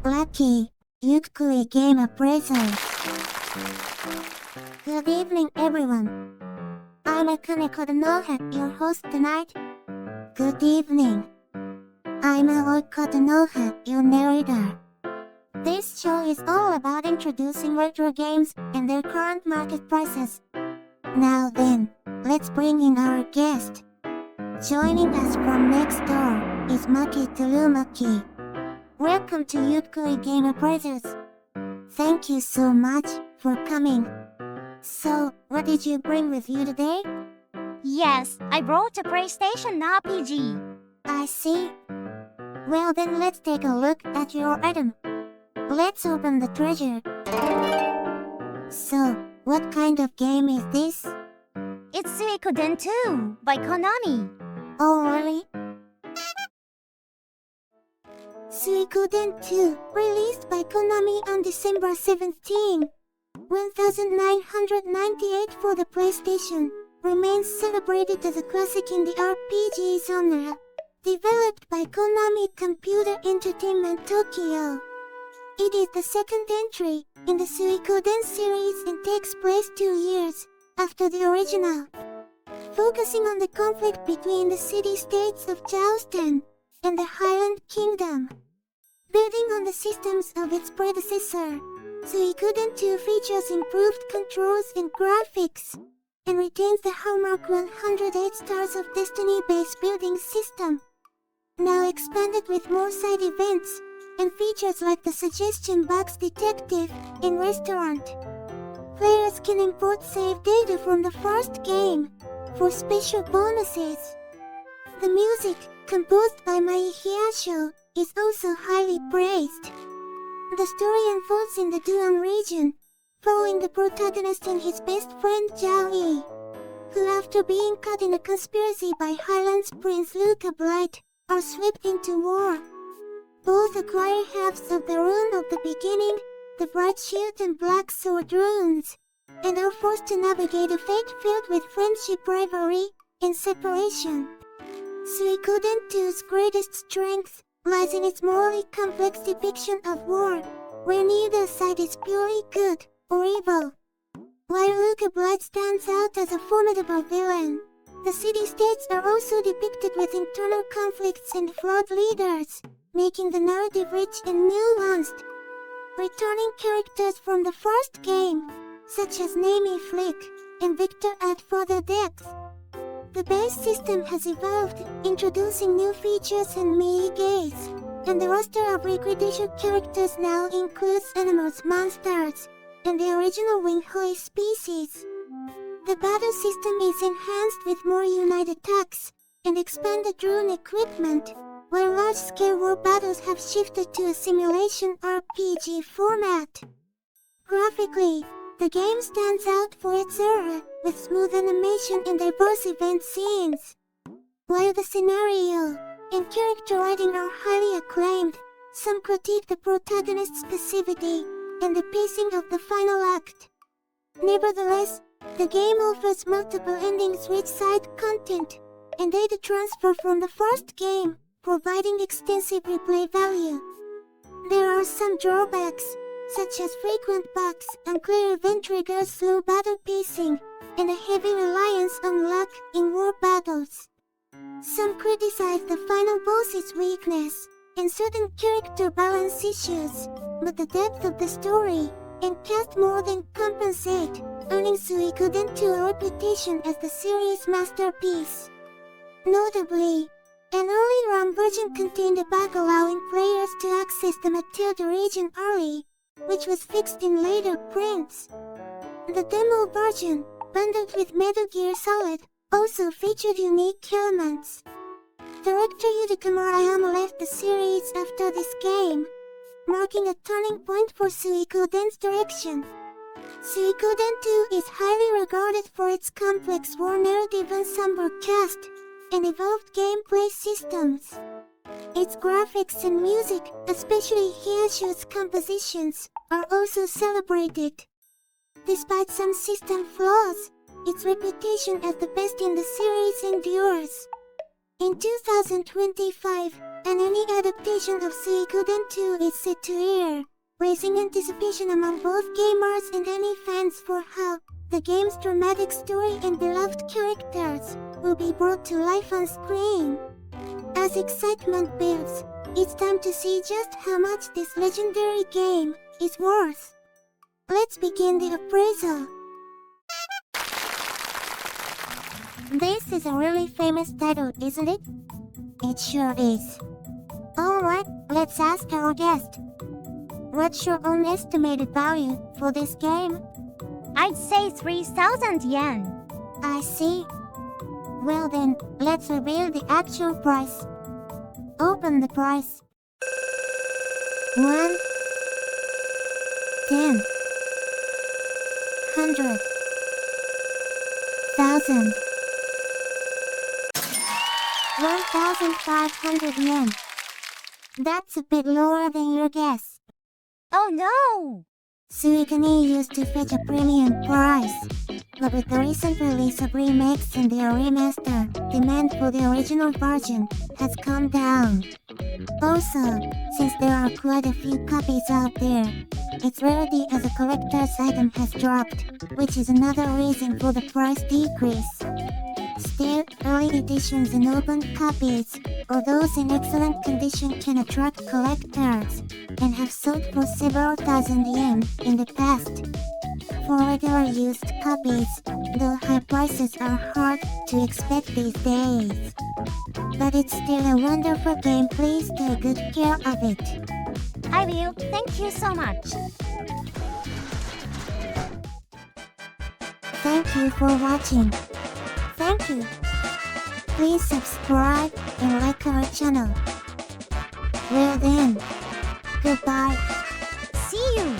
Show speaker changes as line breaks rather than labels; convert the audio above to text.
Lucky, Yukkuri Game Appraisers. Good evening, everyone. I'm Kanteidan-inspired, your host tonight. Good evening. I'm Kanteidan-inspired, your narrator. This show is all about introducing retro games and their current market prices. Now then, let's bring in our guest. Joining us from next door is Maki Turumaki. Welcome to Yukkuri Game Appraisers. Thank you so much for coming. So, what did you bring with you today?
Yes, I brought a PlayStation RPG.
I see. Well then let's take a look at your item. Let's open the treasure. So, what kind of game is this?
It's Suikoden II by Konami.
Oh really? Suikoden II, released by Konami on December 17, 1998 for the PlayStation, remains celebrated as a classic in the RPG genre. Developed by Konami Computer Entertainment Tokyo. It is the second entry in the Suikoden series and takes place 2 years after the original, focusing on the conflict between the city-states of Charleston and the Highland Kingdom. Building on the systems of its predecessor, Suikoden II features improved controls and graphics, and retains the hallmark 108 Stars of Destiny base building system, now expanded with more side events, and features like the suggestion box detective and restaurant. Players can import save data from the first game for special bonuses. The music, composed by Mai Hiyasho, is also highly praised. The story unfolds in the Duan region, following the protagonist and his best friend Zhao Yi, who after being caught in a conspiracy by Highlands Prince Luca Blight, are swept into war. Both acquire halves of the rune of the beginning, the Bright Shield and Black Sword runes, and are forced to navigate a fate filled with friendship, rivalry, and separation. Suikoden II's greatest strength lies in its morally complex depiction of war, where neither side is purely good or evil. While Luca Blight stands out as a formidable villain, the city-states are also depicted with internal conflicts and flawed leaders, making the narrative rich and nuanced. Returning characters from the first game, such as Naomi Flick and Victor add further depth. The base system has evolved, introducing new features and mini-games, and the roster of recreation characters now includes animals, monsters, and the original Winghui species. The battle system is enhanced with more unit attacks and expanded drone equipment, while large-scale war battles have shifted to a simulation RPG format. Graphically, the game stands out for its era, with smooth animation and diverse event scenes. While the scenario and character writing are highly acclaimed, some critique the protagonist's passivity and the pacing of the final act. Nevertheless, the game offers multiple endings, rich side content, and data transfer from the first game, providing extensive replay value. There are some drawbacks, such as frequent bugs, unclear event triggers, slow battle pacing, and a heavy reliance on luck in war battles. Some criticize the final boss's weakness and certain character balance issues, but the depth of the story and cast more than compensate, earning Suikoden II a reputation as the series' masterpiece. Notably, an early ROM version contained a bug allowing players to access the Matilda region early, which was fixed in later prints. The demo version, bundled with Metal Gear Solid, also featured unique elements. Director Yudika Murayama left the series after this game, marking a turning point for Suikoden's direction. Suikoden II is highly regarded for its complex war narrative ensemble cast and evolved gameplay systems. Its graphics and music, especially Hiyasho's compositions, are also celebrated. Despite some system flaws, its reputation as the best in the series endures. In 2025, an anime adaptation of Suikoden II is set to air, raising anticipation among both gamers and anime fans for how the game's dramatic story and beloved characters will be brought to life on screen. As excitement builds, it's time to see just how much this legendary game is worth. Let's begin the appraisal. This is a really famous title, isn't it? It sure is. Alright, let's ask our guest. What's your own estimated value for this game?
I'd say 3,000 yen.
I see. Well then, let's reveal the actual price. Open the price. 1, 10, 100, 1,000. 1,500 yen. That's a bit lower than your guess.
Oh no!
Suikoden used to fetch a premium price, but with the recent release of remakes and their remaster, demand for the original version has come down. Also, since there are quite a few copies out there, its rarity as a collector's item has dropped, which is another reason for the price decrease. Still, early editions and opened copies, or those in excellent condition, can attract collectors, and have sold for several thousand yen in the past. For regular used copies, though high prices are hard to expect these days. But it's still a wonderful game, please take good care of it.
I will, thank you so much.
Thank you for watching. Thank you. Please subscribe and like our channel. Well then, goodbye.
See you!